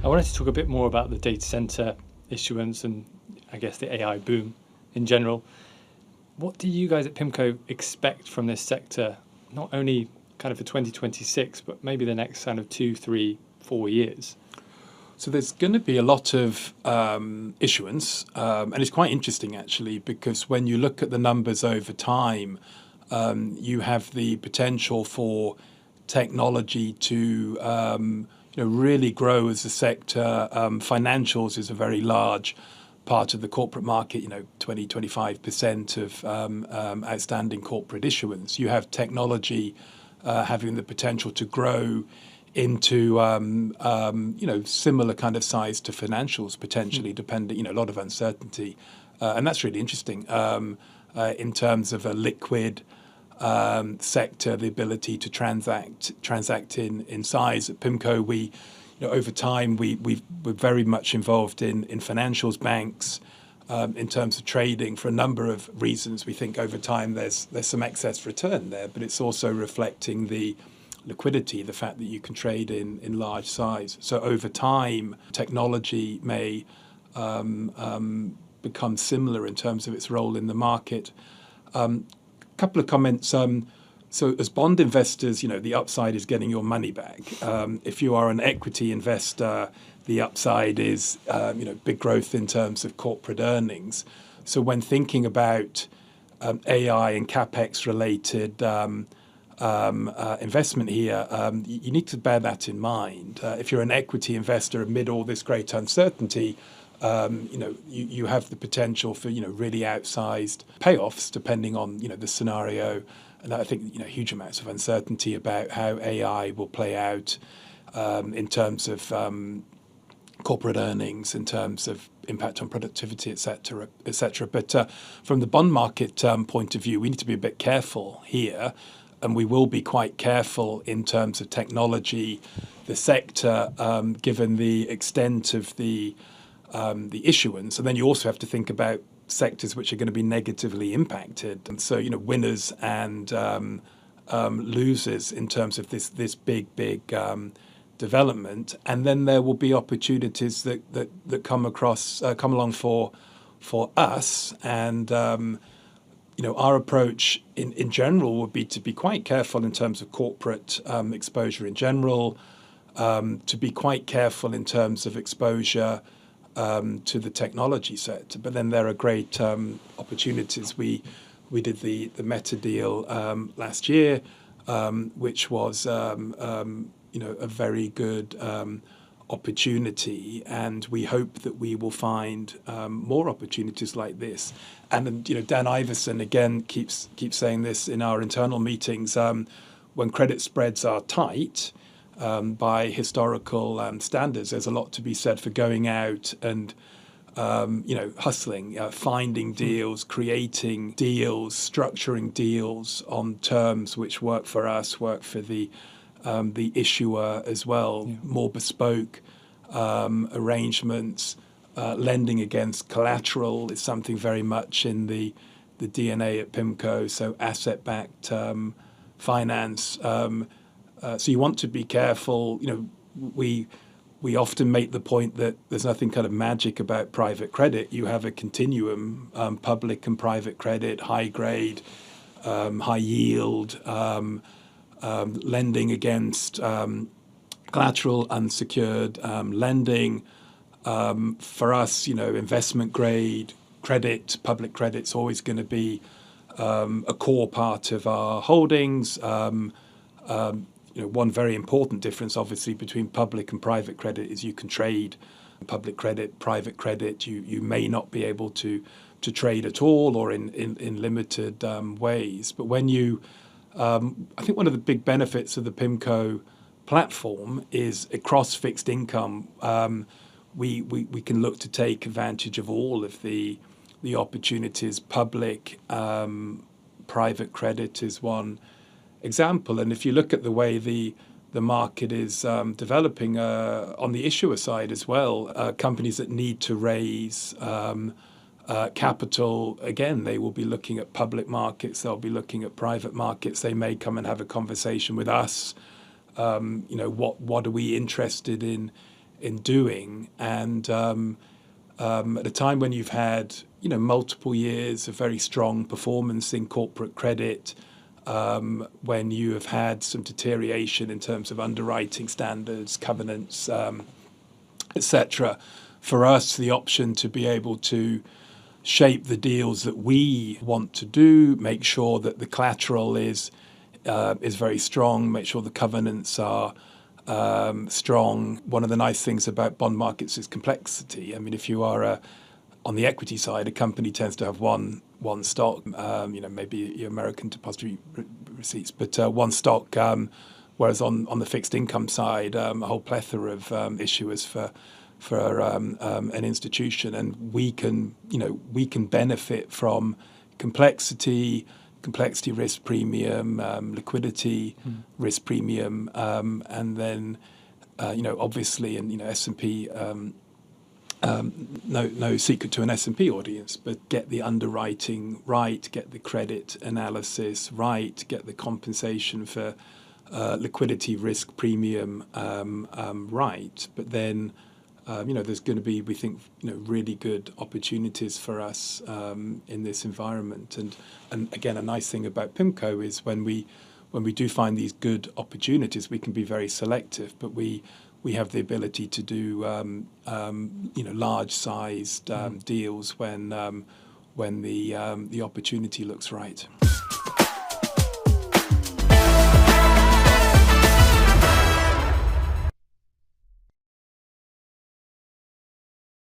I wanted to talk a bit more about the data center issuance and I guess the AI boom in general. What do you guys at PIMCO expect from this sector, not only kind of for 2026, but maybe the next kind of 2, 3, 4 years? So there's going to be a lot of issuance, and it's quite interesting actually, because when you look at the numbers over time, you have the potential for technology to really grow as a sector. Financials is a very large part of the corporate market, 20-25% of outstanding corporate issuance. You have technology having the potential to grow into similar kind of size to financials potentially, depending, a lot of uncertainty, and that's really interesting in terms of a liquid sector, the ability to transact in size. At PIMCO, we over time we're very much involved in financials, banks, in terms of trading for a number of reasons. We think over time there's some excess return there, but it's also reflecting the liquidity, the fact that you can trade in large size. So over time, technology may become similar in terms of its role in the market. Couple of comments. So as bond investors, the upside is getting your money back. If you are an equity investor, the upside is big growth in terms of corporate earnings. So when thinking about AI and capex related investment here, you need to bear that in mind. If you're an equity investor amid all this great uncertainty, you have the potential for really outsized payoffs depending on the scenario. And I think huge amounts of uncertainty about how AI will play out in terms of corporate earnings, in terms of impact on productivity, et cetera, et cetera. But from the bond market point of view, we need to be a bit careful here. And we will be quite careful in terms of technology, the sector, given the extent of the issuance. And then you also have to think about sectors which are going to be negatively impacted. And so, winners and losers in terms of this big development. And then there will be opportunities that come along for us. And our approach in general would be to be quite careful in terms of corporate exposure in general, to be quite careful in terms of exposure to the technology sector. But then there are great opportunities. We did the Meta deal last year, which was a very good opportunity, and we hope that we will find more opportunities like this. And Dan Iverson again keeps saying this in our internal meetings. When credit spreads are tight by historical standards, there's a lot to be said for going out and hustling, finding deals, creating deals, structuring deals on terms which work for us, work for the issuer as well, more bespoke arrangements. Lending against collateral is something very much in the DNA at PIMCO, so asset-backed finance. So you want to be careful. We often make the point that there's nothing kind of magic about private credit. You have a continuum, public and private credit, high grade, high yield, lending against collateral, unsecured lending. For us, investment grade credit, public credit's always going to be a core part of our holdings. One very important difference, obviously, between public and private credit is you can trade public credit, private credit. You may not be able to trade at all or in limited ways. But when I think one of the big benefits of the PIMCO platform is across fixed income, we can look to take advantage of all of the opportunities. Public, private credit is one example. And if you look at the way the market is developing on the issuer side as well, companies that need to raise capital, again, they will be looking at public markets, they'll be looking at private markets. They may come and have a conversation with us. What are we interested in in doing. And at a time when you've had multiple years of very strong performance in corporate credit, when you have had some deterioration in terms of underwriting standards, covenants, etc., for us, the option to be able to shape the deals that we want to do, make sure that the collateral is very strong, make sure the covenants are strong. One of the nice things about bond markets is complexity. I mean, if you are on the equity side, a company tends to have one stock. Maybe your American depository receipts, but one stock. Whereas on the fixed income side, a whole plethora of issuers for an institution, and we can benefit from complexity risk premium, liquidity risk premium, and then obviously, and S&P. No secret to an S&P audience, but get the underwriting right, get the credit analysis right, get the compensation for liquidity risk premium right. But then there's going to be, we think, really good opportunities for us in this environment. And again, a nice thing about PIMCO is when we do find these good opportunities, we can be very selective, but we have the ability to do large-sized deals when the opportunity looks right.